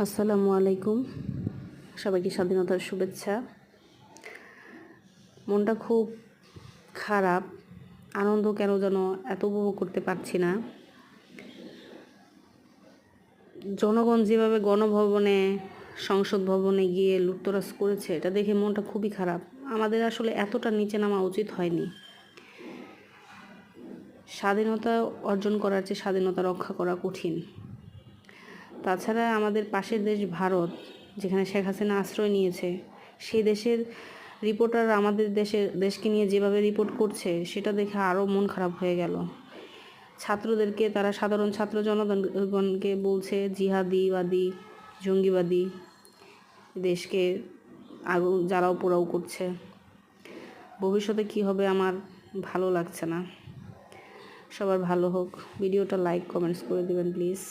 আসসালামু আলাইকুম, সবাইকে স্বাধীনতার শুভেচ্ছা। মনটা খুব খারাপ, আনন্দ কেন যেন এত উপভোগ করতে পারছি না। জনগণ যেভাবে গণভবনে, সংসদ ভবনে গিয়ে লুটতরাজ করেছে, এটা দেখে মনটা খুবই খারাপ। আমাদের আসলে এতটা নিচে নামা উচিত হয়নি। স্বাধীনতা অর্জন করার চেয়ে স্বাধীনতা রক্ষা করা কঠিন। তাছাড়া আমাদের পাশের দেশ ভারত, যেখানে শেখ হাসিনা আশ্রয় নিয়েছে, সেই দেশের রিপোর্টার আমাদের দেশকে নিয়ে যেভাবে রিপোর্ট করছে, সেটা দেখে আরও মন খারাপ হয়ে গেল। ছাত্রদেরকে, তারা সাধারণ ছাত্র জনগণকে বলছে জিহাদিবাদী, জঙ্গিবাদী, দেশকে আগুন জ্বালাও পোড়াও করছে। ভবিষ্যতে কি হবে আমার ভালো লাগছে না। সবার ভালো হোক। ভিডিওটা লাইক কমেন্টস করে দেবেন প্লিজ।